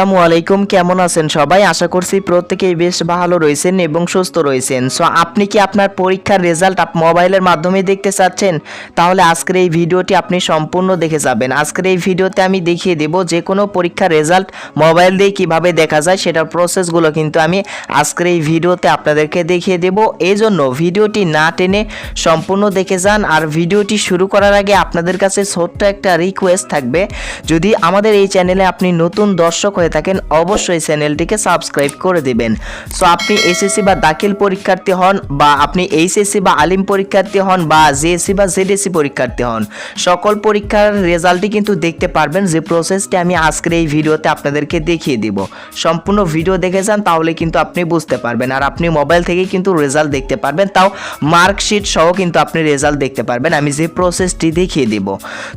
আসসালামু আলাইকুম, কেমন আছেন সবাই? আশা করছি প্রত্যেকেই বেশ ভালো রয়েছেন এবং সুস্থ রয়েছেন। সো আপনি কি আপনার পরীক্ষার রেজাল্ট মোবাইলের মাধ্যমে দেখতে চাচ্ছেন? তাহলে আজকের এই ভিডিওটি আপনি সম্পূর্ণ দেখে যাবেন। আজকের এই ভিডিওতে আমি দেখিয়ে দেব যে কোনো পরীক্ষার রেজাল্ট মোবাইল দিয়ে কিভাবে দেখা যায়, সেটার প্রসেসগুলো কিন্তু আমি আজকের এই ভিডিওতে আপনাদেরকে দেখিয়ে দেব। এই জন্য ভিডিওটি না টেনে সম্পূর্ণ দেখে যান। আর ভিডিওটি শুরু করার আগে আপনাদের কাছে ছোট্ট একটা রিকোয়েস্ট থাকবে, যদি আমাদের এই চ্যানেলে আপনি নতুন দর্শক হয়ে থাকেন অবশ্যই চ্যানেলটিকে সাবস্ক্রাইব করে দিবেন। সো আপনি এসএসসি বা দাখিল পরীক্ষার্থী হন, বা আপনি এইচএসসি বা আলিম পরীক্ষার্থী হন, বা জেএসসি বা জেডএসসি পরীক্ষার্থী হন, সকল পরীক্ষার রেজাল্টই কিন্তু দেখতে পারবেন যে প্রসেসটি আমি আজকের এই ভিডিওতে আপনাদেরকে দেখিয়ে দিব। সম্পূর্ণ ভিডিও দেখে যান, তাহলে কিন্তু আপনি বুঝতে পারবেন। আর আপনি মোবাইল থেকেই কিন্তু রেজাল্ট দেখতে পারবেন, তাও মার্কশিট সহ কিন্তু আপনি রেজাল্ট দেখতে পারবেন আমি যে প্রসেসটি দেখিয়ে দিব।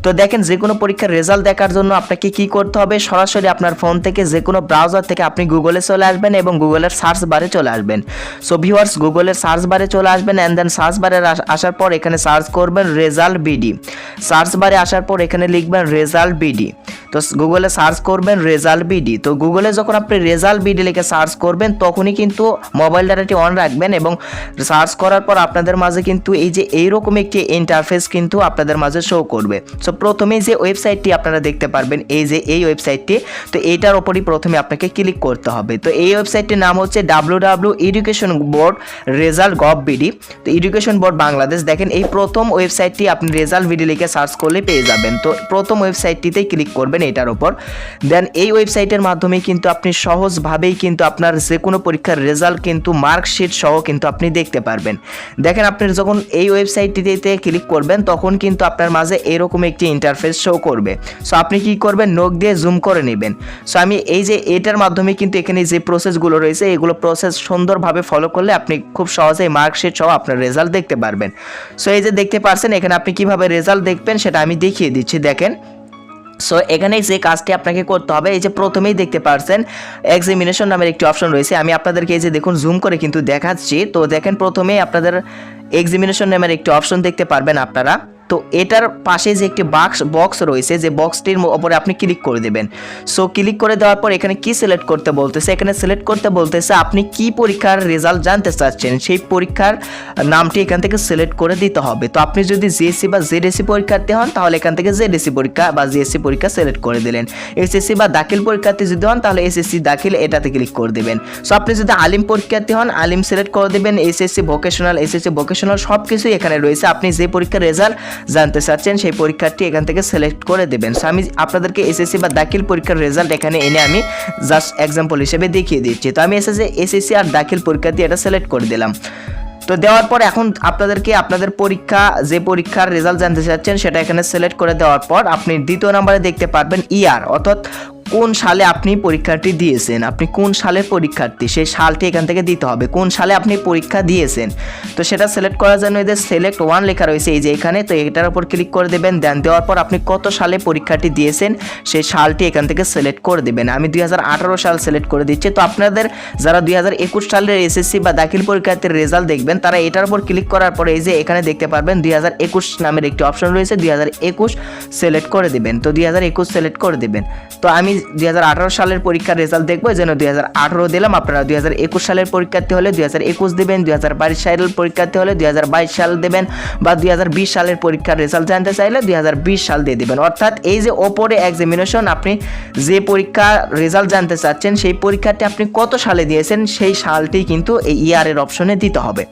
তো দেখেন, যে কোনো পরীক্ষার রেজাল্ট দেখার জন্য আপনাকে কি করতে হবে, সরাসরি আপনার ফোন থেকে যে কোনো ব্রাউজার থেকে আপনি গুগলে চলে আসবেন এবং গুগলের সার্চ বারে চলে আসবেন। সো ভিউয়ার্স, গুগলের সার্চ বারে চলে আসবেন অ্যান্ড দেন সার্চ বারে আসার পর এখানে সার্চ করবেন রেজাল্ট বিডি। সার্চ বারে আসার পর এখানে লিখবেন রেজাল্ট বিডি। তো গুগলে সার্চ করবেন রেজাল্ট বিডি। তো গুগলে যখন আপনি রেজাল্ট বিডি লিখে সার্চ করবেন তখনই কিন্তু মোবাইল ডাটাটি অন রাখবেন এবং সার্চ করার পর আপনাদের মাঝে কিন্তু এই যে এইরকম একটি ইন্টারফেস কিন্তু আপনাদের মাঝে শো করবে। সো প্রথমেই যে ওয়েবসাইটটি আপনারা দেখতে পারবেন, এই যে এই ওয়েবসাইটটি, তো এইটার ওপরই প্রথমে আপনাকে ক্লিক করতে হবে। তো এই ওয়েবসাইটটির নাম হচ্ছে www.education.board.result.gov.bd। তো এডুকেশন বোর্ড বাংলাদেশ। দেখেন, এই প্রথম ওয়েবসাইটটি আপনি রেজাল্ট বিডি লিখে সার্চ করলে পেয়ে যাবেন। তো প্রথম ওয়েবসাইটটিতেই ক্লিক করবেন এটার ওপর। দেন এই ওয়েবসাইটের মাধ্যমে কিন্তু আপনি সহজভাবেই কিন্তু আপনার যে কোনো পরীক্ষার রেজাল্ট কিন্তু মার্কশিট সহ কিন্তু আপনি দেখতে পারবেন। দেখেন, আপনি যখন এই ওয়েবসাইটটিতে ক্লিক করবেন তখন কিন্তু আপনার মাঝে এরকম একটি ইন্টারফেস শো করবে। সো আপনি কি করবেন, নখ দিয়ে জুম করে নেবেন। সো আমি এই যে এটার মাধ্যমে কিন্তু এখানে যে প্রসেসগুলো রয়েছে এগুলো প্রসেস সুন্দরভাবে ফলো করলে আপনি খুব সহজেই মার্কশিট সহ আপনার রেজাল্ট দেখতে পারবেন। সো এই যে দেখতে পাচ্ছেন, এখানে আপনি কিভাবে রেজাল্ট দেখবেন সেটা আমি দেখিয়ে দিচ্ছি। দেখেন, সো এখানে যে কাজটি আপনাকে করতে হবে, এই যে প্রথমেই দেখতে পাচ্ছেন এক্সামিনেশন নামের একটি অপশন রয়েছে। আমি আপনাদেরকে এই যে দেখুন জুম করে কিন্তু দেখাচ্ছি। তো দেখেন, প্রথমেই আপনাদের এক্সামিনেশন নামের একটি অপশন দেখতে পারবেন আপনারা। তো এটার পাশে যে একটি বক্স রয়েছে, যে বক্সটির উপরে আপনি ক্লিক করে দেবেন। সো ক্লিক করে দেওয়ার পর এখানে কি সিলেক্ট করতে বলতেছে, এখানে সিলেক্ট করতে বলতেছে আপনি কি পরীক্ষার রেজাল্ট জানতে চাচ্ছেন, সেই পরীক্ষার নামটি এখান থেকে সিলেক্ট করে দিতে হবে। তো আপনি যদি জিএসসি বা জেডএসসি পরীক্ষার্থী হন তাহলে এখান থেকে জেডএসসি পরীক্ষা বা জিএসসি পরীক্ষা সিলেক্ট করে দিলেন। এসএসসি বা দাখিল পরীক্ষার্থী যদি হন তাহলে এসএসসি দাখিল এটাতে ক্লিক করে দেবেন। সো আপনি যদি আলিম পরীক্ষার্থী হন আলিম সিলেক্ট করে দেবেন। এসএসসি ভোকেশনাল সব কিছুই এখানে রয়েছে। আপনি যে পরীক্ষার রেজাল্ট জানতে চাচ্ছেন সেই পরীক্ষাটি এখান থেকে সিলেক্ট করে দেবেন। সো আমি আপনাদেরকে এসএসসি বা দাখিল পরীক্ষার রেজাল্ট এখানে এনে আমি জাস্ট এক্সাম্পল হিসেবে দেখিয়ে দিচ্ছি। তো আমি এসএসসি আর দাখিল পরীক্ষাটি এটা সিলেক্ট করে দিলাম। তো দেওয়ার পর এখন আপনাদেরকে আপনাদের পরীক্ষা, যে পরীক্ষার রেজাল্ট জানতে চাচ্ছেন সেটা এখানে সিলেক্ট করে দেওয়ার পর আপনি দ্বিতীয় নম্বরে দেখতে পারবেন ইয়ার, অর্থাৎ কোন সালে আপনি পরীক্ষাটি দিয়েছেন, আপনি কোন সালের পরীক্ষার্থী সেই সালটি এখান থেকে দিতে হবে, কোন সালে আপনি পরীক্ষা দিয়েছেন। তো সেটা সিলেক্ট করার জন্য এদের সিলেক্ট ওয়ান লেখা রয়েছে এই যে এখানে। তো এটার উপর ক্লিক করে দেবেন। দেন দেওয়ার পর আপনি কত সালে পরীক্ষাটি দিয়েছেন সেই সালটি এখান থেকে সিলেক্ট করে দেবেন। আমি 2018 সাল সিলেক্ট করে দিচ্ছি। তো আপনাদের যারা 2021 সালের এসএসসি বা দাখিল পরীক্ষার্থীর রেজাল্ট দেখবেন তারা এটার উপর ক্লিক করার পরে এই যে এখানে দেখতে পারবেন 2021 নামের একটি অপশন রয়েছে, 2021 সিলেক্ট করে দেবেন। তো 2021 সিলেক্ট করে দেবেন। তো আমি 2018 সালের পরীক্ষার রেজাল্ট দেখবো, এই জন্য 2018 দিলাম। আপনারা 2021 সালের পরীক্ষার্থী হলে 2021 দেবেন, 2022 সালের পরীক্ষার্থী হলে 2022 সাল দেবেন, বা 2020 সালের পরীক্ষার রেজাল্ট জানতে চাইলে 2020 সাল দিয়ে দেবেন। অর্থাৎ এই যে ওপরে এক্সামিনেশন, আপনি যে পরীক্ষার রেজাল্ট জানতে চাচ্ছেন সেই পরীক্ষাটি আপনি কত সালে দিয়েছেন সেই সালটি কিন্তু এই ইয়ারের অপশনে দিতে হবে।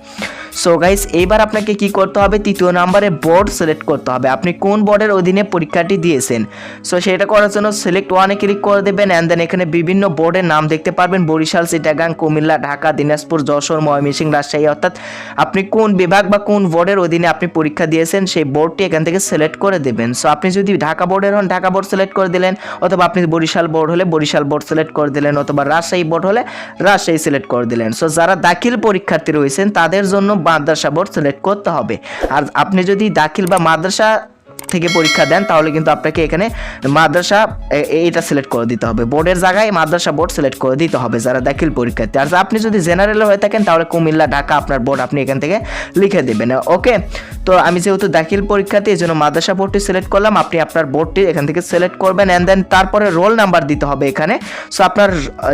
সো গাইস, এইবার আপনাকে কি করতে হবে, তৃতীয় নম্বরে বোর্ড সিলেক্ট করতে হবে, আপনি কোন বোর্ডের অধীনে পরীক্ষাটি দিয়েছেন। সো সেটা করার জন্য সিলেক্ট ওয়ানে ক্লিক করে দেবেন অ্যান্ড দেন এখানে বিভিন্ন বোর্ডের নাম দেখতে পারবেন, বরিশাল, চিটাগাং, কুমিল্লা, ঢাকা, দিনাজপুর, যশোর, ময়মনসিংহ, রাজশাহী। অর্থাৎ আপনি কোন বিভাগ বা কোন বোর্ডের অধীনে আপনি পরীক্ষা দিয়েছেন সেই বোর্ডটি এখান থেকে সিলেক্ট করে দেবেন। সো আপনি যদি ঢাকা বোর্ডের হন ঢাকা বোর্ড সিলেক্ট করে দিলেন, অথবা আপনি বরিশাল বোর্ড হলে বরিশাল বোর্ড সিলেক্ট করে দিলেন, অথবা রাজশাহী বোর্ড হলে রাজশাহী সিলেক্ট করে দিলেন। সো যারা দাখিল পরীক্ষার্থী রয়েছেন তাদের জন্য মাদ্রাসা বোর্ড সিলেক্ট করতে হবে। আর আপনি যদি দাখিল বা মাদ্রাসা থেকে পরীক্ষা দেন তাহলে কিন্তু আপনাকে এখানে মাদ্রাসা এটা সিলেক্ট করে দিতে হবে, বোর্ডের জায়গায় মাদ্রাসা বোর্ড সিলেক্ট করে দিতে হবে যারা দাখিল পরীক্ষার্থী। আর আপনি যদি জেনারেল হয়ে থাকেন তাহলে কুমিল্লা, ঢাকা আপনার বোর্ড আপনি এখান থেকে লিখে দেবেন। ওকে, তো আমি যেহেতু দাখিল পরীক্ষার্থী এই জন্য মাদ্রাসা বোর্ডটি সিলেক্ট করলাম, আপনি আপনার বোর্ডটি এখান থেকে সিলেক্ট করবেন অ্যান্ড দেন তারপরে রোল নাম্বার দিতে হবে এখানে। সো আপনার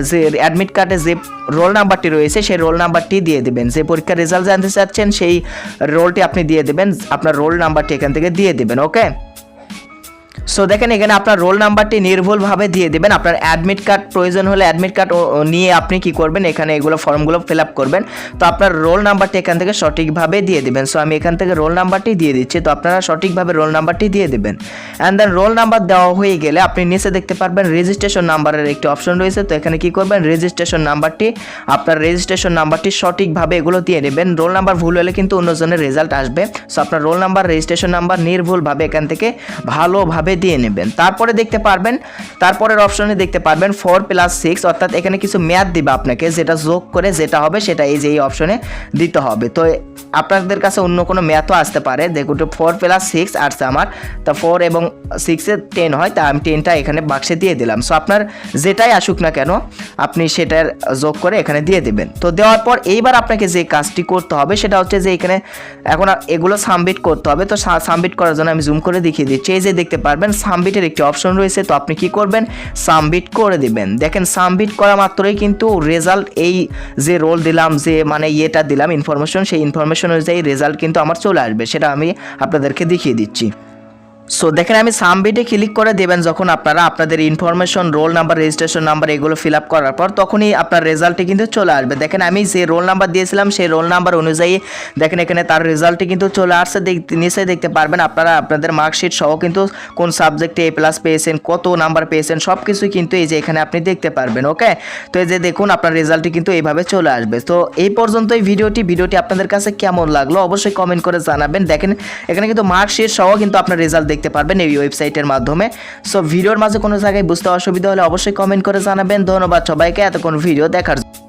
যে অ্যাডমিট কার্ডে যে রোল নাম্বারটি রয়েছে সেই রোল নাম্বারটি দিয়ে দেবেন, যে পরীক্ষার রেজাল্ট জানতে চাচ্ছেন সেই রোলটি আপনি দিয়ে দেবেন, আপনার রোল নাম্বারটি এখান থেকে দিয়ে দেবেন। ওকে, সো দেখেন এখানে আপনার রোল নাম্বারটি নির্ভুলভাবে দিয়ে দেবেন। আপনার অ্যাডমিট কার্ড প্রয়োজন হলে অ্যাডমিট কার্ড নিয়ে আপনি কি করবেন, এখানে এগুলো ফর্মগুলো ফিল আপ করবেন। তো আপনার রোল নাম্বারটি এখান থেকে সঠিকভাবে দিয়ে দেবেন। সো আমি এখান থেকে রোল নাম্বারটি দিয়ে দিচ্ছি, তো আপনারা সঠিকভাবে রোল নাম্বারটি দিয়ে দেবেন। অ্যান্ড দেন রোল নাম্বার দেওয়া হয়ে গেলে আপনি নিচে দেখতে পারবেন রেজিস্ট্রেশন নাম্বারের একটি অপশন রয়েছে। তো এখানে কি করবেন, রেজিস্ট্রেশন নাম্বারটি আপনার রেজিস্ট্রেশন নাম্বারটি সঠিকভাবে এগুলো দিয়ে নেবেন। রোল নাম্বার ভুল হলে কিন্তু অন্যজনের রেজাল্ট আসবে। সো আপনার রোল নাম্বার রেজিস্ট্রেশন নাম্বার নির্ভুলভাবে এখান থেকে ভালোভাবে দিয়ে নেবেন। তারপরে দেখতে পারবেন, তারপরের অপশনে দেখতে পারবেন 4+6, অর্থাৎ এখানে কিছু মেয়াদ দিবে আপনাকে, যেটা যোগ করে যেটা হবে সেটা এই যে এই অপশনে দিতে হবে। তো আপনাদের কাছে অন্য কোনো মেয়াদও আসতে পারে, দেখুন 4+6 আসছে আমার, তা 4 এবং 6-এ 10 হয়, তা আমি 10টা এখানে বাক্সে দিয়ে দিলাম। সো আপনার যেটাই আসুক না কেন আপনি সেটার যোগ করে এখানে দিয়ে দেবেন। তো দেওয়ার পর এইবার আপনাকে যে কাজটি করতে হবে সেটা হচ্ছে যে এখানে এখন এগুলো সাবমিট করতে হবে। তো সাবমিট করার জন্য আমি জুম করে দেখিয়ে দিচ্ছি, এই যে দেখতে পারবেন সাবমিটের একটি অপশন রয়েছে। তো আপনি কি করবেন, সাবমিট করে দিবেন। দেখেন সাবমিট করা মাত্রই কিন্তু রেজাল্ট, এই যে রোল দিলাম, যে মানে ইয়েটা দিলাম ইনফরমেশন, সেই ইনফরমেশন অনুযায়ী রেজাল্ট কিন্তু আমার চলে আসবে, সেটা আমি আপনাদেরকে দেখিয়ে দিচ্ছি। সো দেখেন আমি সাবমিটে ক্লিক করে দেবেন যখন আপনারা আপনাদের information, roll number, registration number এগুলো ফিল আপ করার পর তখনই আপনার রেজাল্টটি কিন্তু চলে আসবে। দেখেন আমি যে রোল নাম্বার দিয়েছিলাম সেই রোল নাম্বার অনুযায়ী দেখেন এখানে তার রেজাল্টটি কিন্তু চলে আসছে। নিচে দেখতে পারবেন আপনারা আপনাদের মার্কশিট সহ কিন্তু কোন সাবজেক্টে A+ পেয়েছেন, কত নাম্বার পেয়েছেন, সব কিছুই কিন্তু এই যে এখানে আপনি দেখতে পারবেন। ওকে, তো এই যে দেখুন আপনার রেজাল্টটি কিন্তু এইভাবে চলে আসবে। তো এই পর্যন্তই ভিডিওটি আপনাদের কাছে কেমন লাগলো অবশ্যই কমেন্ট করে জানাবেন। দেখেন এখানে কিন্তু মার্কশিট সহ কিন্তু আপনার রেজাল্ট দেখতে পারবেন এই ওয়েবসাইটের মাধ্যমে। সো ভিডিওর মাঝে কোনো জায়গায় বুঝতে অসুবিধা হলে অবশ্যই কমেন্ট করে জানাবেন। ধন্যবাদ সবাইকে এতক্ষণ ভিডিও দেখার জন্য।